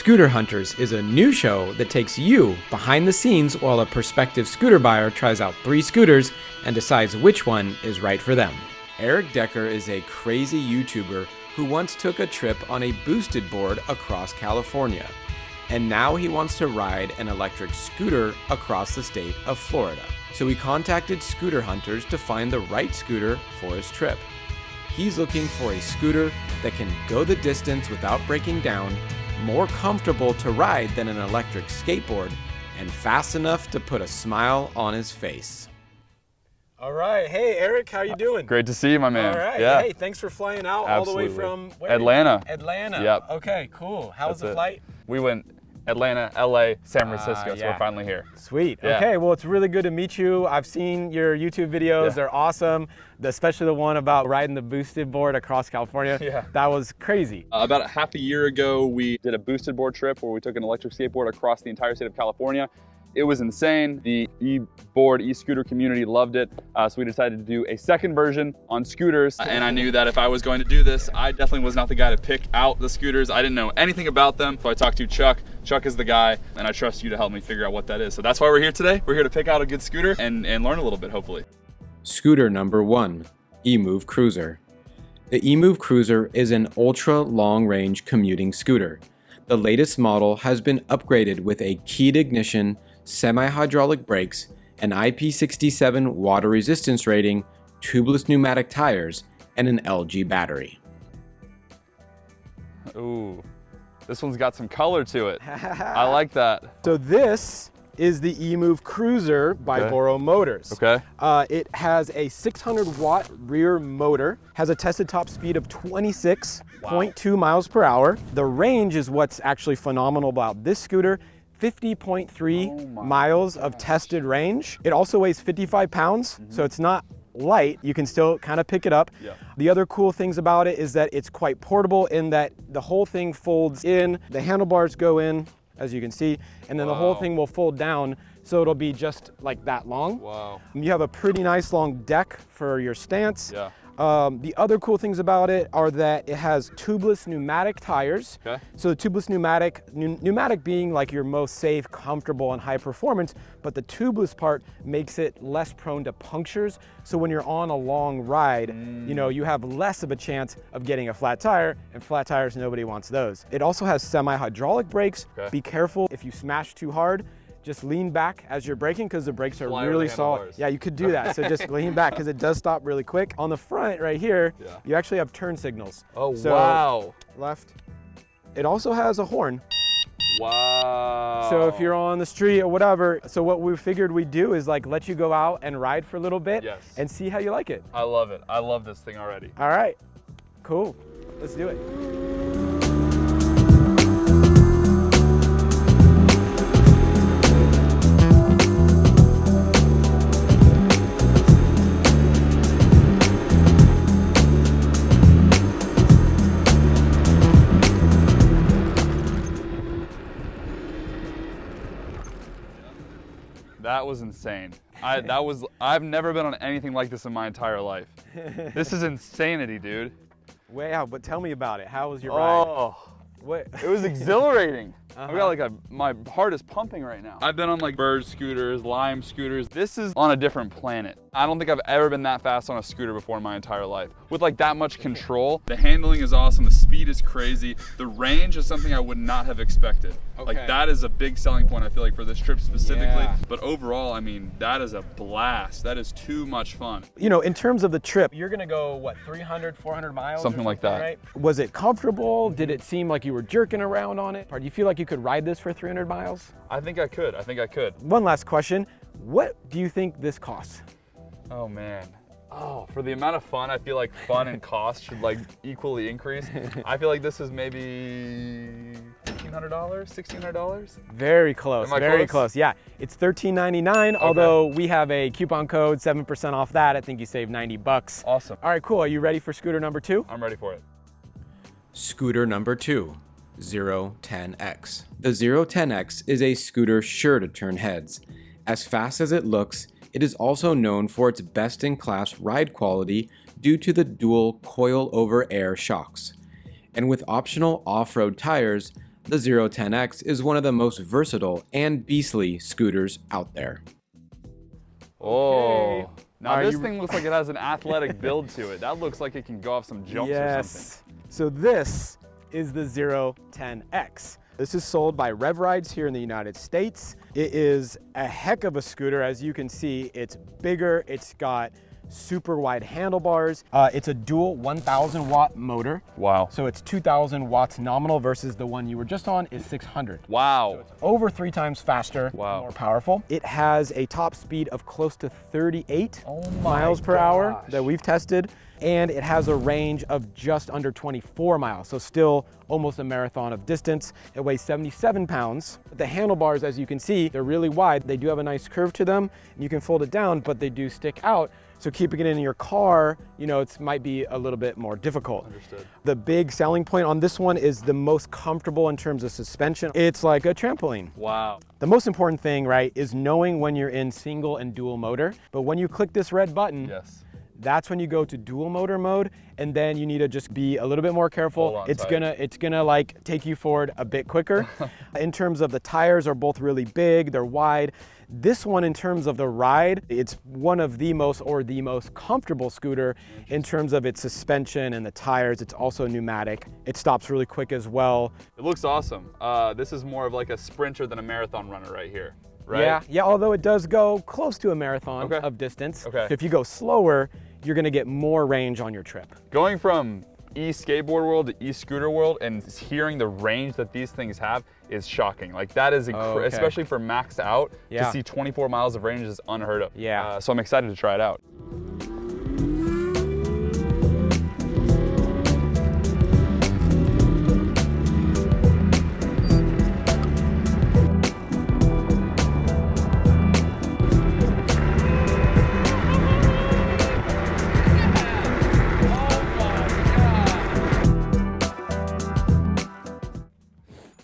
Scooter Hunters is a new show that takes you behind the scenes while a prospective scooter buyer tries out 3 scooters and decides which one is right for them. Eric Decker is a crazy YouTuber who once took a trip on a boosted board across California, and now he wants to ride an electric scooter across the state of Florida. So he contacted Scooter Hunters to find the right scooter for his trip. He's looking for a scooter that can go the distance without breaking down, more comfortable to ride than an electric skateboard, and fast enough to put a smile on his face. All right. Hey, Eric, how you doing? Great to see you, my man. All right. Yeah. Hey, thanks for flying out Absolutely. all the way from where? Atlanta. Atlanta. Yep. Okay, cool. How was the flight? We went Atlanta, LA, San Francisco, so yeah. we're finally here. Sweet. Yeah. Okay, well, it's really good to meet you. I've seen your YouTube videos. Yeah. They're awesome, especially the one about riding the boosted board across California. Yeah. That was crazy. About half a year ago, we did a boosted board trip where we took an electric skateboard across the entire state of California. It was insane. The e-board, e-scooter community loved it. So we decided to do a second version on scooters. And I knew that if I was going to do this, I definitely was not the guy to pick out the scooters. I didn't know anything about them. So I talked to Chuck. Chuck is the guy, and I trust you to help me figure out what that is. So that's why we're here today. We're here to pick out a good scooter and learn a little bit, hopefully. Scooter number 1, Emove Cruiser. The Emove Cruiser is an ultra long-range commuting scooter. The latest model has been upgraded with a keyed ignition, semi-hydraulic brakes, an IP67 water resistance rating, tubeless pneumatic tires, and an LG battery. Ooh, this one's got some color to it. I like that. So this is the Emove Cruiser by Okay. Boro Motors. Okay. It has a 600 watt rear motor, has a tested top speed of 26.2 miles per hour. The range is what's actually phenomenal about this scooter. 50.3 miles of tested range. It also weighs 55 pounds, so it's not light. You can still kind of pick it up. Yeah. The other cool things about it is that it's quite portable in that the whole thing folds in, the handlebars go in, as you can see, and then the whole thing will fold down, so it'll be just like that long. Wow. You have a pretty nice long deck for your stance. Yeah. The other cool things about it are that it has tubeless pneumatic tires. Okay. So the tubeless pneumatic being like your most safe, comfortable, and high performance, but the tubeless part makes it less prone to punctures. So when you're on a long ride, you know, you have less of a chance of getting a flat tire, and flat tires, nobody wants those. It also has semi-hydraulic brakes. Okay. Be careful if you smash too hard. Just lean back as you're braking because the brakes are really solid. Yeah, you could do that. So just lean back because it does stop really quick. On the front right here, you actually have turn signals. Oh, so, wow. Left. It also has a horn. Wow. So if you're on the street or whatever, so what we figured we'd do is like let you go out and ride for a little bit and see how you like it. I love it. I love this thing already. All right, cool. Let's do it. That was insane. I've never been on anything like this in my entire life. This is insanity, dude. Wow, but tell me about it. How was your ride? Oh, What? it was exhilarating. I've got like my heart is pumping right now. I've been on like bird scooters, lime scooters. This is on a different planet. I don't think I've ever been that fast on a scooter before in my entire life. With like that much control. The handling is awesome, the speed is crazy. The range is something I would not have expected. Like that is a big selling point I feel like for this trip specifically. Yeah. But overall, I mean, that is a blast. That is too much fun. You know, in terms of the trip, you're gonna go, what, 300, 400 miles? Something like that. Right? Was it comfortable? Did it seem like you were jerking around on it? Or do you feel like you could ride this for 300 miles? I think I could. One last question. What do you think this costs? Oh man. Oh, for the amount of fun, I feel like fun and cost should like equally increase. I feel like this is maybe $1,500, $1,600. Very close, Am I very close? close. Yeah, it's $13.99, although we have a coupon code, 7% off that. I think you save 90 bucks. Awesome. All right, cool. Are you ready for scooter number 2? I'm ready for it. Scooter number 2, 010X. The 010X is a scooter sure to turn heads. As fast as it looks, it is also known for its best-in-class ride quality due to the dual coil-over-air shocks. And with optional off-road tires, The 010X is one of the most versatile and beastly scooters out there. Oh, now this thing looks like it has an athletic build to it. That looks like it can go off some jumps or something. So this is the 010X. This is sold by Rev Rides here in the United States. It is a heck of a scooter. As you can see, it's bigger. It's got super wide handlebars. It's a dual 1,000 watt motor. Wow. So it's 2,000 watts nominal versus the one you were just on is 600. Wow. So it's over 3 times faster, more powerful. It has a top speed of close to 38 miles per hour that we've tested. And it has a range of just under 24 miles, so still almost a marathon of distance. It weighs 77 pounds. The handlebars, as you can see, they're really wide. They do have a nice curve to them, and you can fold it down, but they do stick out. So keeping it in your car, you know, it might be a little bit more difficult. Understood. The big selling point on this one is the most comfortable in terms of suspension. It's like a trampoline. Wow. The most important thing, right, is knowing when you're in single and dual motor. But when you click this red button, that's when you go to dual motor mode, and then you need to just be a little bit more careful. It's gonna like take you forward a bit quicker. In terms of the tires are both really big, they're wide. This one, in terms of the ride, it's one of the most comfortable scooter in terms of its suspension and the tires. It's also pneumatic. It stops really quick as well. It looks awesome. This is more of like a sprinter than a marathon runner right here. Right? Yeah, although it does go close to a marathon of distance. So if you go slower, you're gonna get more range on your trip. Going from e-skateboard world to e-scooter world and hearing the range that these things have is shocking. Like that is, especially for maxed out, to see 24 miles of range is unheard of. So I'm excited to try it out.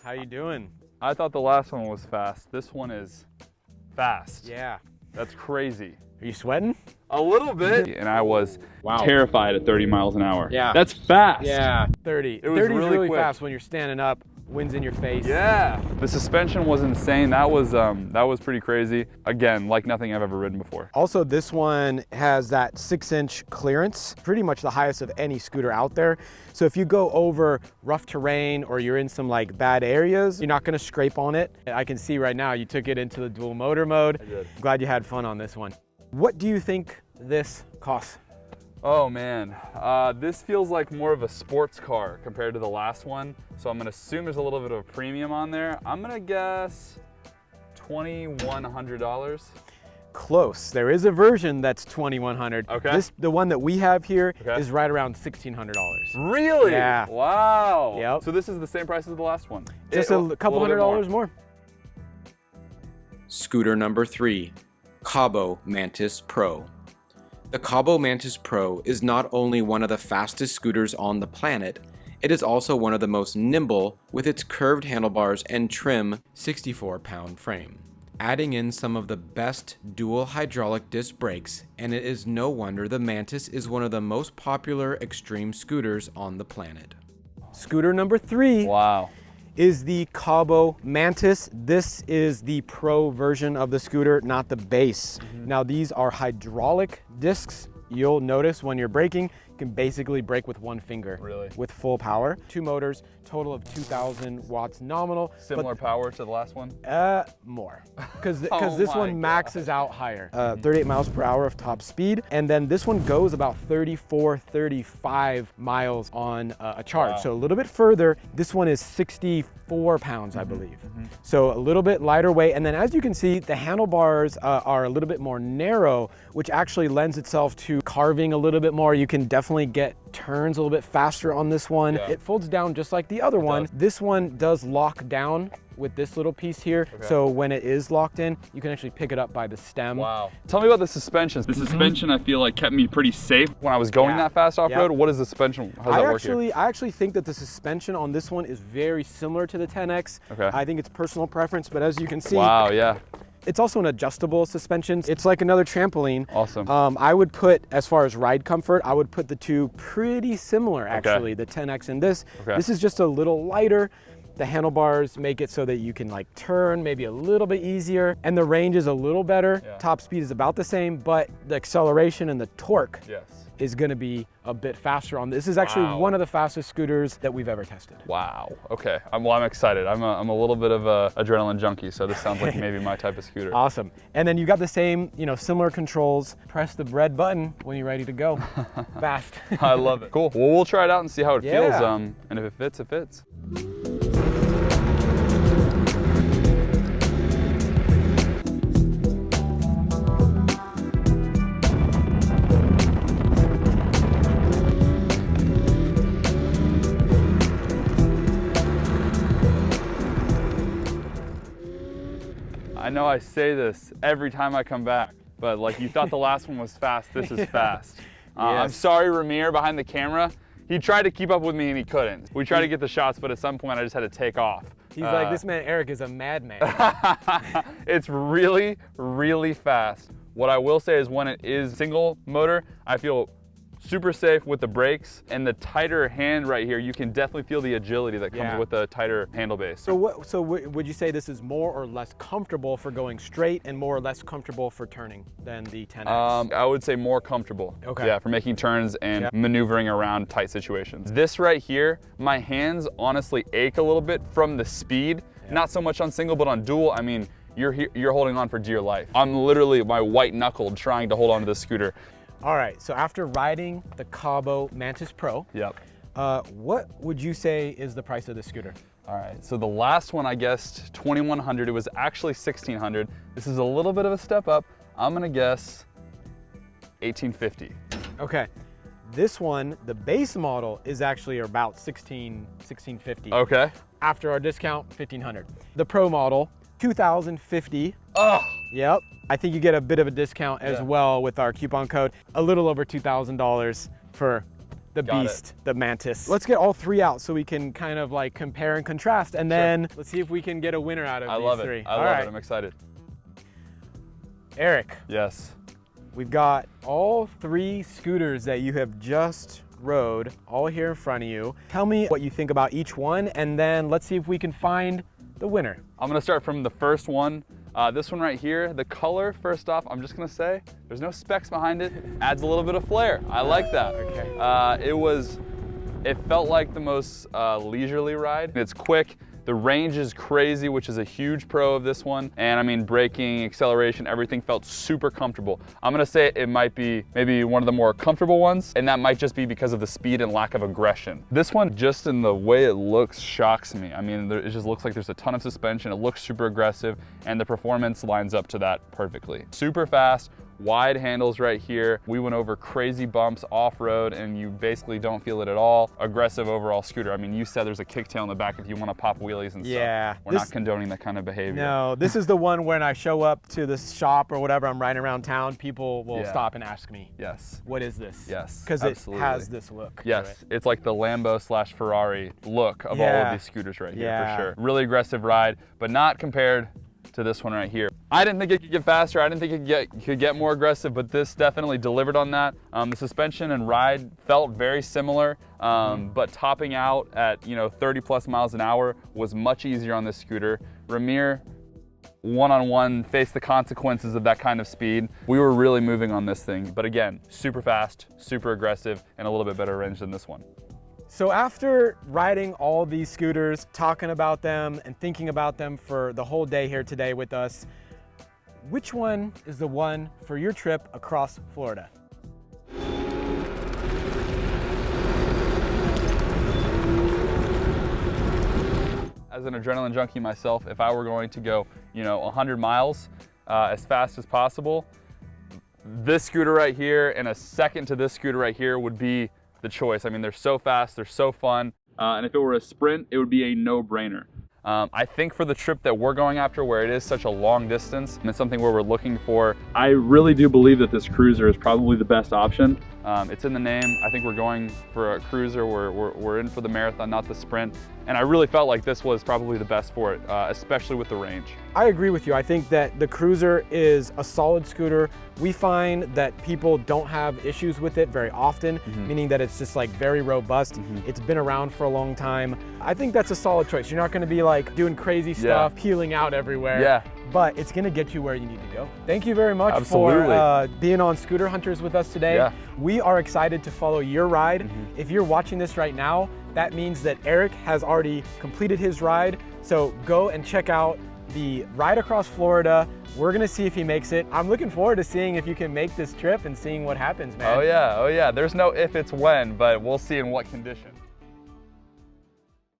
How you doing? I thought the last one was fast. This one is fast. Yeah. That's crazy. Are you sweating? A little bit. And I was terrified at 30 miles an hour. Yeah. That's fast. Yeah. 30. It was 30 is really quick. fast when you're standing up, wind's in your face. Yeah. The suspension was insane. That was pretty crazy. Again, like nothing I've ever ridden before. Also, this one has that 6-inch clearance, pretty much the highest of any scooter out there. So if you go over rough terrain or you're in some like bad areas, you're not gonna scrape on it. I can see right now you took it into the dual motor mode. I did. Glad you had fun on this one. What do you think this costs? Oh man, this feels like more of a sports car compared to the last one. So I'm gonna assume there's a little bit of a premium on there. I'm gonna guess $2,100. Close. There is a version that's $2,100. Okay. The one that we have here is right around $1,600. Really? Yeah. Wow. Yep. So this is the same price as the last one? Just a couple $100 more. Scooter number 3, Cabo Mantis Pro. The Cabo Mantis Pro is not only one of the fastest scooters on the planet, it is also one of the most nimble with its curved handlebars and trim 64-pound frame. Adding in some of the best dual hydraulic disc brakes, and it is no wonder the Mantis is one of the most popular extreme scooters on the planet. Scooter number 3 is the Cabo Mantis. This is the Pro version of the scooter, not the base. Now these are hydraulic discs. You'll notice when you're braking, you can basically brake with one finger with full power. 2 motors, total of 2,000 watts nominal. Similar power to the last one? More, because this one maxes out higher. 38 miles per hour of top speed, and then this one goes about 34, 35 miles on a charge. So a little bit further. This one is 64 pounds, I believe. So a little bit lighter weight, and then as you can see, the handlebars are a little bit more narrow, which actually lends itself to carving a little bit more. You can definitely get turns a little bit faster on this one. It folds down just like the other one. This one does lock down with this little piece here. So when it is locked in, you can actually pick it up by the stem. Wow. Tell me about the suspension. The suspension I feel like kept me pretty safe when I was going that fast off-road. What is the suspension? How does that work here? I actually think that the suspension on this one is very similar to the 10X. I think it's personal preference, but as you can see, it's also an adjustable suspension. It's like another trampoline. Awesome. I would put, as far as ride comfort, I would put the two pretty similar actually, the 10X and this. This is just a little lighter. The handlebars make it so that you can like turn maybe a little bit easier, and the range is a little better. Yeah. Top speed is about the same, but the acceleration and the torque Yes. is gonna be a bit faster on this. This is actually one of the fastest scooters that we've ever tested. Wow. Okay. I'm excited. I'm a little bit of a adrenaline junkie, so this sounds like maybe my type of scooter. Awesome. And then you got the same, similar controls. Press the red button when you're ready to go. Fast. I love it. Cool. Well, we'll try it out and see how it feels. Yeah. And if it fits, it fits. I know I say this every time I come back, but like you thought the last one was fast, this is fast. I'm sorry, Ramir behind the camera. He tried to keep up with me and he couldn't. We tried to get the shots, but at some point I just had to take off. He's like, this man Eric is a madman. It's really, really fast. What I will say is when it is single motor, I feel super safe with the brakes, and the tighter hand right here, you can definitely feel the agility that comes with the tighter handle base. So would you say this is more or less comfortable for going straight and more or less comfortable for turning than the 10X? I would say more comfortable. Okay. Yeah, for making turns and maneuvering around tight situations. This right here, my hands honestly ache a little bit from the speed. Not so much on single, but on dual, I mean, you're holding on for dear life. I'm literally my white knuckled trying to hold on to this scooter. All right, so after riding the Cabo Mantis Pro, what would you say is the price of this scooter? All right, so the last one I guessed $2,100. It was actually $1,600. This is a little bit of a step up. I'm gonna guess $1,850. Okay, this one, the base model, is actually about $1,650. Okay. After our discount, $1,500. The Pro model, $2,050. Oh. Yep. I think you get a bit of a discount as well with our coupon code. A little over $2,000 for the beast, the Mantis. Let's get all three out so we can kind of like compare and contrast, and then let's see if we can get a winner out of these three. I love it. I'm excited. Eric. Yes. We've got all three scooters that you have just rode all here in front of you. Tell me what you think about each one, and then let's see if we can find the winner. I'm gonna start from the first one. This one right here, the color, first off, I'm just gonna say, there's no specs behind it. Adds a little bit of flair. I like that. Okay. It felt like the most leisurely ride. It's quick. The range is crazy, which is a huge pro of this one. And I mean, braking, acceleration, everything felt super comfortable. I'm gonna say it might be maybe one of the more comfortable ones, and that might just be because of the speed and lack of aggression. This one, just in the way it looks, shocks me. I mean, it just looks like there's a ton of suspension. It looks super aggressive, and the performance lines up to that perfectly. Super fast, wide handles right here. We went over crazy bumps off-road and you basically don't feel it at all. Aggressive overall scooter. I mean, you said there's a kicktail in the back if you want to pop wheelies and stuff. We're not condoning that kind of behavior. No, this is the one when I show up to the shop or whatever, I'm riding around town, people will stop and ask me, what is this? Yes, because it has this look. Yes, it's like the Lambo/Ferrari look of all of these scooters right here, for sure. Really aggressive ride, but not compared to this one right here. I didn't think it could get faster. I didn't think it could get more aggressive, but this definitely delivered on that. The suspension and ride felt very similar, but topping out at 30 plus miles an hour was much easier on this scooter. Ramir, one-on-one, faced the consequences of that kind of speed. We were really moving on this thing, but again, super fast, super aggressive, and a little bit better range than this one. So after riding all these scooters, talking about them and thinking about them for the whole day here today with us, which one is the one for your trip across Florida? As an adrenaline junkie myself, if I were going to go, 100 miles as fast as possible, this scooter right here and a second to this scooter right here would be the choice. I mean, they're so fast, they're so fun, and if it were a sprint, it would be a no-brainer. I think for the trip that we're going after, where it is such a long distance, and it's something where we're looking for, I really do believe that this Cruiser is probably the best option. It's in the name. I think we're going for a cruiser. We're in for the marathon, not the sprint. And I really felt like this was probably the best for it, especially with the range. I agree with you. I think that the Cruiser is a solid scooter. We find that people don't have issues with it very often, meaning that it's just like very robust. It's been around for a long time. I think that's a solid choice. You're not going to be like doing crazy stuff, peeling out everywhere. But it's going to get you where you need to go. Thank you very much for being on Scooter Hunters with us today. We are excited to follow your ride. If you're watching this right now, that means that Eric has already completed his ride. So go and check out the ride across Florida. We're gonna see if he makes it. I'm looking forward to seeing if you can make this trip and seeing what happens, man. Oh yeah, there's no if, it's when, but we'll see in what condition.